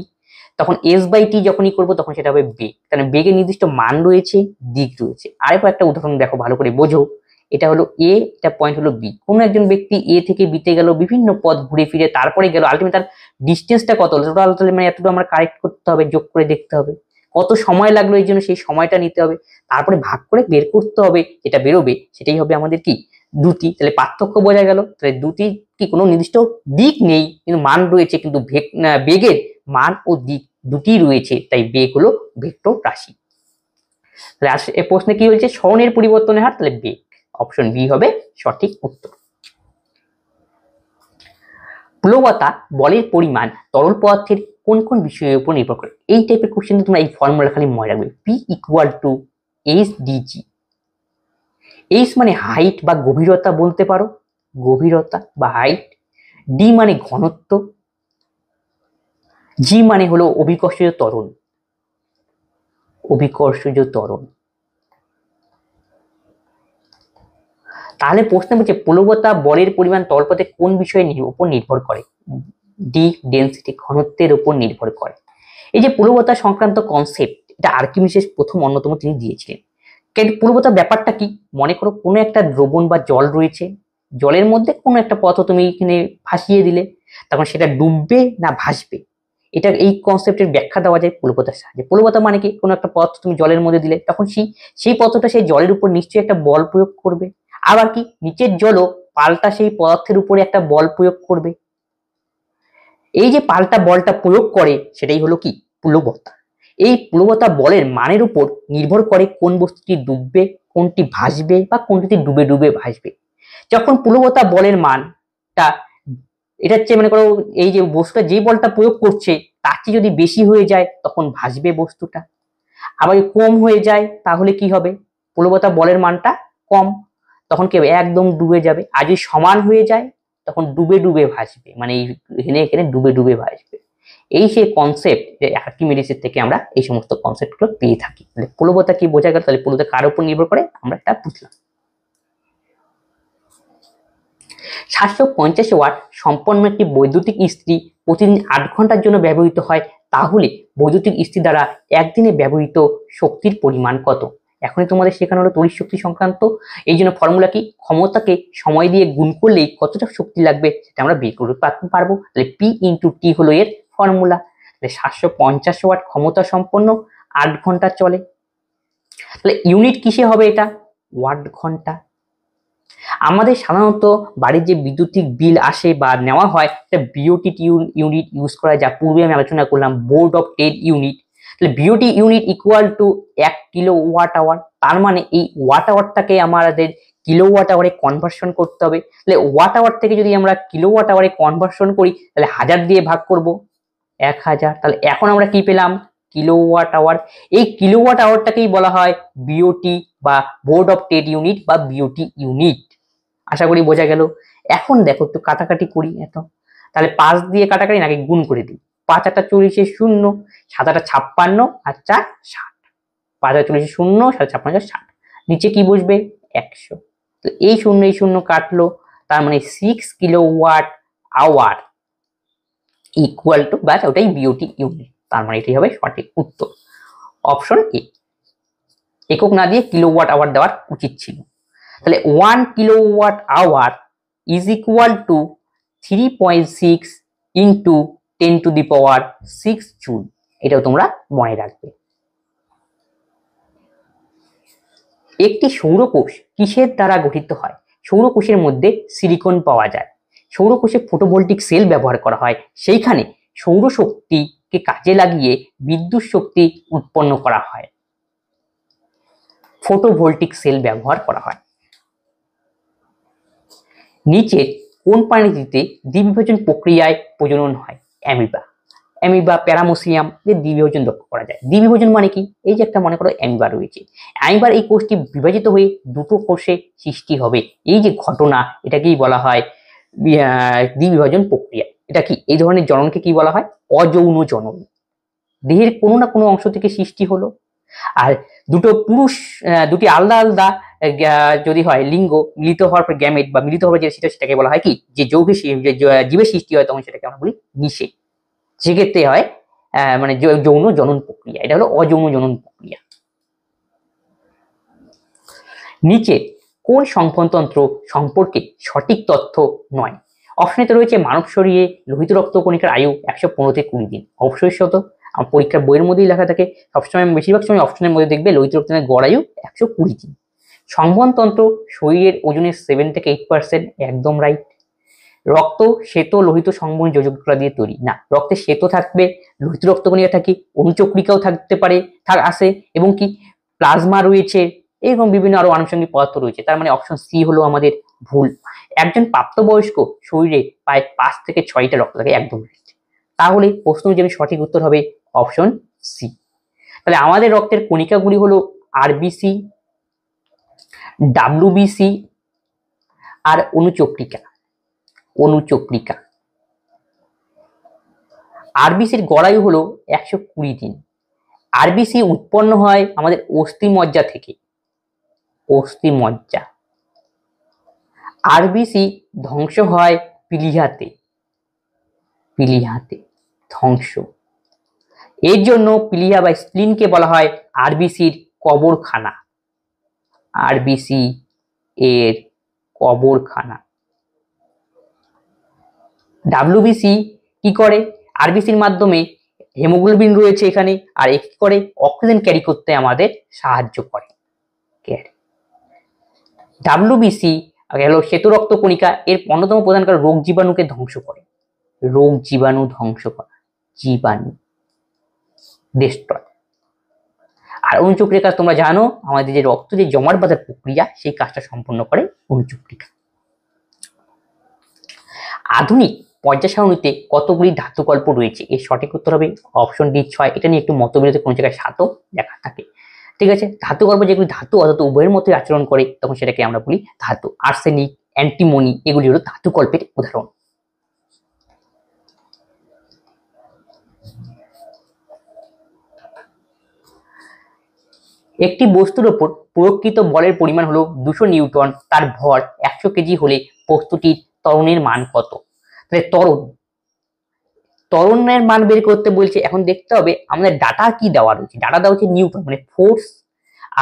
তখন এস বাই টি যখনই করবো তখন সেটা হবে বেগ। কারণ বেগের নির্দিষ্ট মান রয়েছে, দিক রয়েছে। আরেকবার একটা উদাহরণ দেখো ভালো করে বোঝো। এটা হলো এ, এটা পয়েন্ট হলো বি, কোনো একজন ব্যক্তি এ থেকে বিতে গেল, বিভিন্ন পথ ঘুরে ফিরে তারপরে গেল, আলটিমেট তার ডিস্টেন্সটা কত হলো টোটাল, তাহলে মানে এতটা আমরা কারেক্ট করতে হবে, যোগ করে দেখতে হবে কত সময় লাগলো, এই জন্য সেই সময়টা নিতে হবে, তারপরে ভাগ করে বের করতে হবে, যেটা বেরোবে সেটাই হবে আমাদের কি দ্রুতি। তাহলে পার্থক্য বোঝা গেল। তাহলে দ্রুতি কি কোনো নির্দিষ্ট দিক নেই, কিন্তু মান রয়েছে, কিন্তু বেগের মান ও দিক দুটি রয়েছে, তাই বেগ হলো ভেক্টর রাশি। তাহলে এই প্রশ্নে কি হয়েছে? স্বরণের পরিবর্তনের হার, তাহলে বেগ, অপশন বি হবে সঠিক উত্তর। প্লবতা বলের পরিমাণ তরল পদার্থের কোন কোন বিষয়ের উপর নির্ভর করে? এই টাইপের কোশ্চেন তোমরা এই ফর্মুলা খালি মনে রাখবে, P equal to h dg. H মানে হাইট বা গভীরতা বলতে পারো, গভীরতা বা হাইট। ডি মানে ঘনত্ব, জি মানে হলো অভিকর্ষীয় ত্বরণ, অভিকর্ষজ ত্বরণ। তাহলে প্রশ্ন বলছে প্লবতা বলের পরিমাণ তলপথে কোন বিষয়ের উপর নির্ভর করে? ডি, ডেনসিটি, ঘনত্বের উপর নির্ভর করে। এই যে প্লবতা সংক্রান্ত কনসেপ্ট, এটা আর্কিমিডিস প্রথম অন্যতম তিনি দিয়েছিলেন। কিন্তু প্লবতা ব্যাপারটা কি? মনে করো কোনো একটা দ্রবণ বা জল রয়েছে, জলের মধ্যে কোনো একটা পদার্থ তুমি এখানে ভাসিয়ে দিলে, তখন সেটা ডুববে না ভাসবে, এটা এই কনসেপ্টের ব্যাখ্যা দেওয়া যায় প্লবতার সাহায্যে। প্লবতা মানে কি? কোনো একটা পদার্থ তুমি জলের মধ্যে দিলে, তখন সেই পদার্থটা সেই জলের উপর নিশ্চয়ই একটা বল প্রয়োগ করবে। আবার কি নিচের জলও পাল্টা সেই পদার্থের উপরে একটা বল প্রয়োগ করবে। এই যে পাল্টা বলটা প্রয়োগ করে সেটাই হলো কি? প্লবতা। এই প্লবতা বলের মানের উপর নির্ভর করে কোন বস্তুটি ডুববে, কোনটি ভাসবে বা কোনটি ডুবে ডুবে ভাসবে। যখন প্লবতা বলের মানটা, এটা হচ্ছে মনে করো এই যে বস্তুটা যে বলটা প্রয়োগ করছে তার চেয়ে যদি বেশি হয়ে যায় তখন ভাসবে বস্তুটা, আবার কম হয়ে যায় তাহলে কি হবে? প্লবতা বলের মানটা কম, তখন কি হবে? একদম ডুবে যাবে। আর যদি সমান হয়ে যায় তখন ডুবে ডুবে ভাসবে, মানে এখানে এখানে ডুবে ডুবে ভাসবে। এই সেই কনসেপ্ট যে আর্কিমিডিসের থেকে আমরা এই সমস্ত কনসেপ্টগুলো পেয়ে থাকি। তাহলে প্লবতা কি বোঝা গেল? তাহলে প্লবতা কার উপর নির্ভর করে আমরা এটা বুঝলাম। 750 ওয়াট সম্পন্ন একটি বৈদ্যুতিক ইস্ত্রি প্রতিদিন 8 ঘন্টার জন্য ব্যবহৃত হয়, তাহলে বৈদ্যুতিক ইস্ত্রি দ্বারা একদিনে ব্যবহৃত শক্তির পরিমাণ কত? এখনই তোমাদের শেখানো হলো তড়িৎ শক্তি সংক্রান্ত। এই জন্য ফর্মুলা কি? ক্ষমতাকে সময় দিয়ে গুণ করলেই কতটা শক্তি লাগবে সেটা আমরা বের করতে পারবো। তাহলে পি ইন্টু টি হলো এর ফর্মুলা। তাহলে 750 ওয়াট ক্ষমতা সম্পন্ন 8 ঘন্টা চলে। তাহলে ইউনিট কিসে হবে? এটা ওয়াট ঘন্টা। আমাদের সাধারণত বাড়ির যে বিদ্যুতিক বিল আসে বা নেওয়া হয় সেটা বিওটি ইউনিট ইউজ করা, যা পূর্বে আমি আলোচনা করলাম, বোর্ড অফ ট্রেড ইউনিট। তাহলে BOT unit equal to 1 kilo watt hour. তার মানে এই ওয়াট আওয়ারটাকে আমাদের কিলো ওয়াট আওয়ারে কনভার্সন করতে হবে। তাহলে ওয়াট আওয়ার থেকে যদি আমরা কিলো ওয়াট আওয়ারে কনভার্সন করি তাহলে 1000 দিয়ে ভাগ করব, 1000। তাহলে এখন আমরা কি পেলাম? Kilowatt hour. এই কিলোওয়াট আওয়ারটাকেই বলা হয় বিওটি বা বোর্ড অফ ট্রেড ইউনিট বা বিওটি ইউনিট। আশা করি বোঝা গেল। এখন দেখো একটু কাটাকাটি করি। এত তাহলে 5 দিয়ে কাটাকাটি নাকি গুণ করে দিই। 5 8 40 0, 7 8 56 আর 4 60। 5 8 40 0, 7 56 60, নিচে কি বসবে? 100। তো এই শূন্য কাটলো, তার মানে 6 কিলোওয়াট আওয়ার ইকুয়াল টু, ব্যাস ওটাই বিওটি ইউনিট। তার মানে এটাই হবে সঠিক উত্তর, অপশন এ। একক না দিয়ে কিলোওয়াট আওয়ার দেওয়ার উচিত ছিল। তাহলে 1 kilowatt hour is equal to 3.6 into 10 to the power 6 joule. এটাও তোমরা মনে রাখবে। একটি সৌরকোষ কিসের দ্বারা গঠিত হয়? সৌরকোষের মধ্যে সিলিকন পাওয়া যায়। সৌরকোষে ফটোভোল্টিক সেল ব্যবহার করা হয়, সেইখানে সৌরশক্তিকে কাজে লাগিয়ে বিদ্যুৎ শক্তি উৎপন্ন করা হয়। ফটোভোল্টিক সেল ব্যবহার করা হয়। নিচে কোন প্রাণীটিতে দ্বিবিভাজন প্রক্রিয়ায় প্রজনন হয়? অ্যামিবা প্যারামোসিয়াম যে দ্বিবিভাজন লক্ষ্য করা যায়। দ্বিবিভাজন মানে কি? এই যে একটা মনে করো অ্যামিবা রয়েছে, অ্যামিবার এই কোষটি বিভাজিত হয়ে দুটো কোষে সৃষ্টি হবে, এই যে ঘটনা এটাকেই বলা হয় দ্বিবিভাজন প্রক্রিয়া। এটা কি? এই ধরনের জননকে কি বলা হয়? অযৌন জনন। দেহের কোনো না কোনো অংশ থেকে সৃষ্টি হলো, আর দুটো পুরুষ দুটি আলাদা আলাদা যদি হয় লিঙ্গ মিলিত হওয়ার পর গ্যামেট বা মিলিত হওয়ার যে সেটাকে বলা হয় কি? যে যৌগের জীবের সৃষ্টি হয় তখন সেটাকে আমরা বলি নিষেক। সেক্ষেত্রে হয় মানে যৌন জনন প্রক্রিয়া। এটা হলো অযৌন জনন প্রক্রিয়া। নিচে কোন সংবহনতন্ত্র সম্পর্কে সঠিক তথ্য নয়? অপশনেতে রয়েছে মানব শরীরে লোহিত রক্তকণিকার আয়ু 115 থেকে 20 দিন। অবশ্যই সত, আমার পরীক্ষার বইয়ের মধ্যেই লেখা থাকে। সবসময় বেশিরভাগ সময় অপশনের মধ্যে দেখবে লোহিত রক্তকণিকার গড় আয়ু 120 দিন। সংবহনতন্ত্র শরীরের ওজনের 7 থেকে 8%, একদম রাইট। রক্ত শ্বেত লোহিত সংবহন যোজকগুলো দিয়ে তৈরি না, রক্তে শ্বেত থাকবে, লোহিত রক্তকণিকা থাকে, অনুচক্রিকাও থাকতে পারে আসে, এবং কি প্লাজমা রয়েছে, এরকম বিভিন্ন আরো আনুষঙ্গিক পদার্থ রয়েছে। তার মানে অপশন সি হলো আমাদের ভুল। একজন প্রাপ্তবয়স্ক শরীরে প্রায় 5 থেকে 6টা রক্ত থাকে, একদম রাইট। তাহলে প্রশ্ন অনুযায়ী সঠিক উত্তর হবে অপশন সি। তাহলে আমাদের রক্তের কণিকাগুলি হলো আরবিসি, ডাব্লিউবিসি আর অনুচক্রিকা। আরবিসির গড়ায়ু হলো 120 দিন, আরবিসি উৎপন্ন হয় আমাদের অস্থিমজ্জা থেকে, অস্থিমজ্জা। আরবিসি ধ্বংস হয় প্লীহাতে, প্লীহাতে ধ্বংস। এর জন্য প্লীহা বা স্প্লিনকে বলা হয় আরবিসির কবরখানা, আরবিসি এর কবরখানা। ডাব্লিউবিসি কি করে? আরবিসির মাধ্যমে হেমোগ্লোবিন রয়েছে এখানে, আর কি করে? অক্সিজেন ক্যারি করতে আমাদের সাহায্য করে। ডাব্লিউবিসি হলো শ্বেত রক্ত কণিকা, এর অন্যতম প্রধান কারণ রোগ জীবাণুকে ধ্বংস করে, রোগ জীবাণু ধ্বংস করা, জীবাণু ডিস্ট্রয়। আর অনুচক্রিয়া কাজ তোমরা জানো, আমাদের যে রক্ত যে জমাট বাঁধার প্রক্রিয়া সেই কাজটা সম্পন্ন করে অনুচক্রিকা। আধুনিক পর্যায় সারণীতে কতগুলি ধাতুকল্প রয়েছে? এর সঠিক উত্তর হবে অপশন ডি 6। এটা নিয়ে একটু মতবিরোধ কোন জায়গায় 7ও লেখা থাকে। ঠিক আছে, ধাতুকল্প যেগুলি ধাতু অর্থাৎ উভয়ের মতোই আচরণ করে তখন সেটাকে আমরা বলি ধাতু। আর্সেনিক, অ্যান্টিমনি এগুলি হলো ধাতুকল্পের উদাহরণ। একটি বস্তুর ওপর প্রয়োগকৃত বলের পরিমাণ হলো 200 নিউটন, তার ভর 100 কেজি হলে বস্তুটির ত্বরণের মান কত? তাহলে ত্বরণের মান বের করতে বলছে। এখন দেখতে হবে আমাদের ডাটা কি দেওয়া রয়েছে। ডাটা দেওয়া হচ্ছে নিউটন মানে ফোর্স,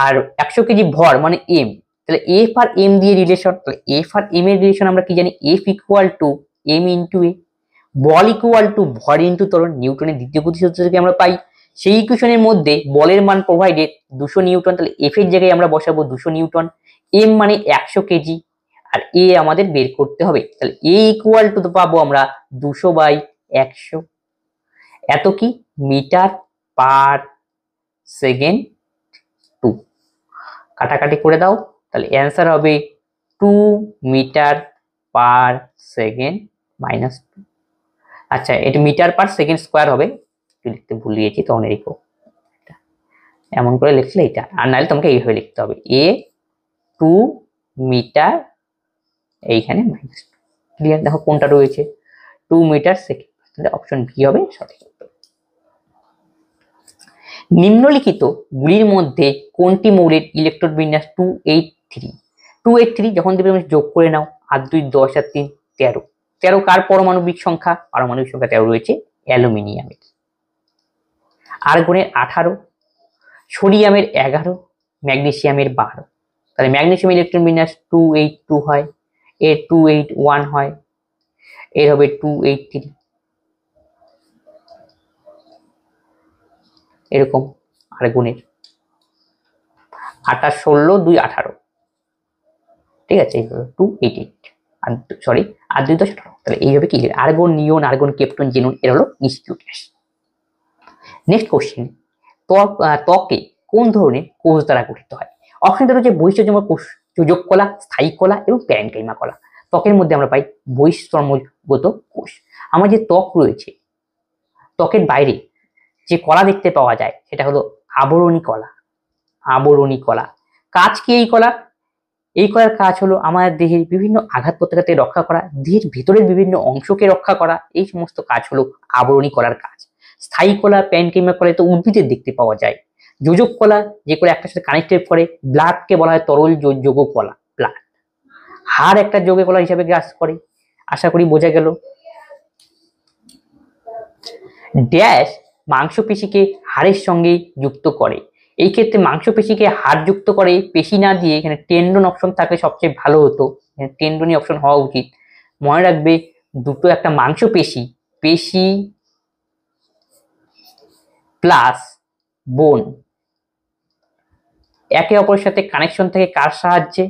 আর 100 কেজি ভর মানে এম। তাহলে এফ আর এম দিয়ে রিলেশন, তাহলে এফ আর এম এর রিলেশন আমরা কি জানি? F equal to m into a. বল ইকুয়াল টু ভর ইন্টু ত্বরণ, নিউটনের দ্বিতীয় গতিসূত্র থেকে আমরা পাই। সেই ইকুয়েশনের মধ্যে বলের মান প্রোভাইডেড 200 নিউটন, তাহলে এফ এর জায়গায় আমরা বসাবো 200 নিউটন, এম মানে 100 কেজি, আর এ আমাদের বের করতে হবে। তাহলে এ ইকুয়াল টু তো পাবো আমরা 200 বাই 100, এত কি? Metre per second 2। কাটাকাটি করে দাও, তাহলে অ্যান্সার হবে 2 মিটার পার সেকেন্ড মাইনাস 2। আচ্ছা, এটা মিটার পার সেকেন্ড স্কোয়ার হবে, লিখতে ভুলে গেছি তখন লিখো, এমন করে লিখলে এটা, আর নাহলে তোমাকে এইভাবে লিখতে হবে এ 2 মিটার এইখানে মাইনাস 2। ক্লিয়ার? দেখো কোনটা রয়েছে, 2 মিটার সেকেন্ড, তাহলে অপশন বি হবে সঠিক উত্তর। নিম্নলিখিত গুলির মধ্যে কোনটি মৌলের ইলেকট্রন বিন্যাস 283? 283 যখন দেবে যোগ করে নাও, আর 2 10 আর 3 13। 13 কার পারমাণবিক সংখ্যা? পারমাণবিক সংখ্যা 13 রয়েছে অ্যালুমিনিয়ামের। আর্গনের 18, সোডিয়ামের 11, ম্যাগনেসিয়ামের 12। তাহলে ম্যাগনেসিয়াম ইলেকট্রন বিন্যাস 282 হয়, এর 281 হয়, এর হবে 283, এরকম। আর্গনের 28 16 2 18, ঠিক আছে, 288, আর সরি আর 2 10 18। তাহলে এইভাবে কি আর্গন, নিয়ন, আর্গন, কেপ্টন, জেনন এর হলো নিষ্ক্রিয় গ্যাস। নেক্সট কোশ্চেন, ত্বকে কোন ধরনের কোষ দ্বারা গঠিত হয়? অপশন রয়েছে বহিঃস্থলজ কোষ, যোজক কলা, স্থায়ী কলা এবং প্যারেনকাইমা কলা। ত্বকের মধ্যে আমরা পাই বহিঃস্থলগত কোষ। আমার যে ত্বক রয়েছে, ত্বকের বাইরে যে কলা দেখতে পাওয়া যায় সেটা হলো আবরণী কলা, আবরণী কলা। কাজ কি এই কলার? এই কলার কাজ হলো আমাদের দেহের বিভিন্ন আঘাত প্রতিঘাত থেকে রক্ষা করা, দেহের ভিতরের বিভিন্ন অংশকে রক্ষা করা, এই সমস্ত কাজ হলো আবরণী কলার কাজ। স্থায়ী কলা, প্যারেনকাইমা কলা তো উদ্ভিদের দেখতে পাওয়া যায়। যোজক কলা যে করে একটার সাথে কানেক্টেড করে, ব্লাডকে বলা হয় তরল যোগ কলা, ব্লাড। হাড় একটা যোগ কলা হিসাবে কাজ করে। আশা করি বোঝা গেল। ড্যাশ মাংসপেশিকে হাড়ের সঙ্গে যুক্ত করে। এই ক্ষেত্রে মাংসপেশিকে হাড় যুক্ত করে, পেশি না দিয়ে এখানে টেন্ডন অপশন থাকলে সবচেয়ে ভালো হতো, টেন্ডনই অপশন হওয়া উচিত। মনে রাখবে দুটো একটা মাংসপেশি, পেশি প্লাস বোন একে অপরের সাথে কানেকশন থাকে কার সাহায্যে?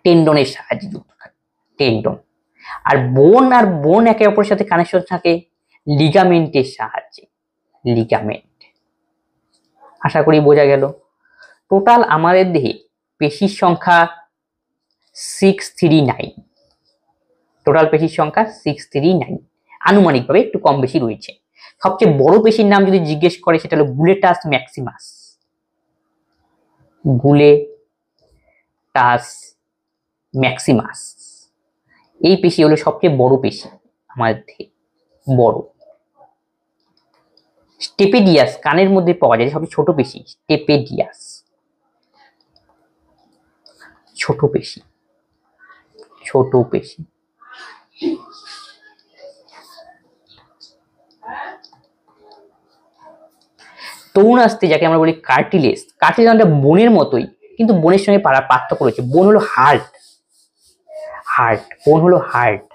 টেন্ডনের সাহায্যে যুক্ত থাকে, টেন্ডন। আর বোন একে অপরের সাথে কানেকশন থাকে লিগামেন্টের সাহায্যে, লিগামেন্ট। আশা করি বোঝা গেল। টোটাল আমাদের দেহে পেশির সংখ্যা 639, টোটাল পেশির সংখ্যা 639, আনুমানিকভাবে একটু কম বেশি রয়েছে। সবচেয়ে বড় পেশির নাম যদি জিজ্ঞেস করে সেটা হলো গুলেটাস ম্যাক্সিমাস, গুলেটাস ম্যাক্সিমাস। এই পেশি হলো সবচেয়ে বড় পেশি আমাদের দেহে, বড়। স্টেপেডিয়াস কানের মধ্যে পাওয়া যায়, সবচেয়ে ছোট পেশি স্টেপেডিয়াস, ছোট পেশি, ছোট পেশি। তরুণাস্থি যাকে আমরা বলি কার্টিলেজ, কার্টিলেজ আমরা বোনের মতোই, কিন্তু বোনের সঙ্গে পার্থক্য রয়েছে। বোন হলো হার্ট, বোন হলো হার্ট,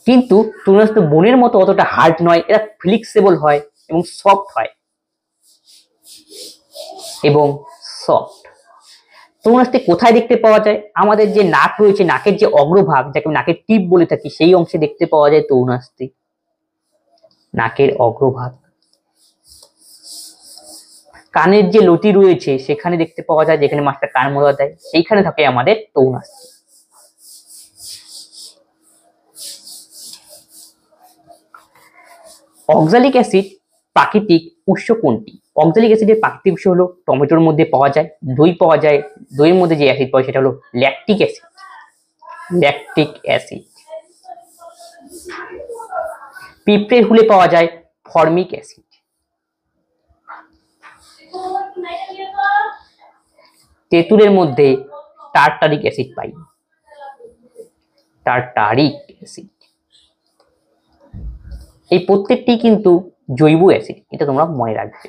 কিন্তু তরুণাস্থি বোনের মতো অতটা হার্ড নয়, এরা ফ্লেক্সিবল হয় এবং সফট হয় এবং সফট। তরুণাস্থি কোথায় দেখতে পাওয়া যায়? আমাদের যে নাক রয়েছে, নাকের যে অগ্রভাগ যাকে নাকের টিপ বলে থাকি, সেই অংশে দেখতে পাওয়া যায় তরুণাস্থি, নাকের অগ্রভাগ। কানের যে লতি রয়েছে সেখানে দেখতে পাওয়া যায়, যেখানে মাছটা কান মোড়া দেয়, সেইখানে থাকে আমাদের তরুণাস্থি। অক্সালিক অ্যাসিড প্রাকৃতিক উৎস কোনটি? অক্সালিক অ্যাসিডের প্রাকৃতিক উৎস হলো টমেটোর মধ্যে পাওয়া যায়, দই পাওয়া যায়, দইয়ের মধ্যে যে অ্যাসিড পাওয়া সেটা হলো ল্যাকটিক অ্যাসিড, ল্যাকটিক অ্যাসিড। পিঁপড়ের হুলে পাওয়া যায় ফর্মিক অ্যাসিড। তেঁতুলের মধ্যে টার্টারিক অ্যাসিড পাই, টার্টারিক অ্যাসিড। এই প্রত্যেকটি কিন্তু জৈব অ্যাসিড, এটা তোমরা মনে রাখবে।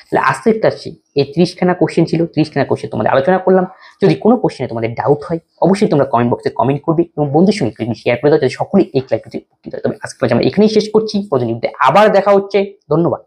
তাহলে আস্তে আস্তে এই 30খানা কোশ্চেন ছিল, 30খানা কোশ্চেন তোমাদের আলোচনা করলাম। যদি কোনো কোশ্চেনে তোমাদের ডাউট হয় অবশ্যই তোমরা কমেন্ট বক্সে কমেন্ট করবে এবং বন্ধুর সঙ্গে শেয়ার করে দাও যাতে সকলেই এই ক্লাসটি উপকৃত হয়। তবে আজকে আমরা এখানেই শেষ করছি, পরবর্তী ভিডিওতে আবার দেখা হচ্ছে। ধন্যবাদ।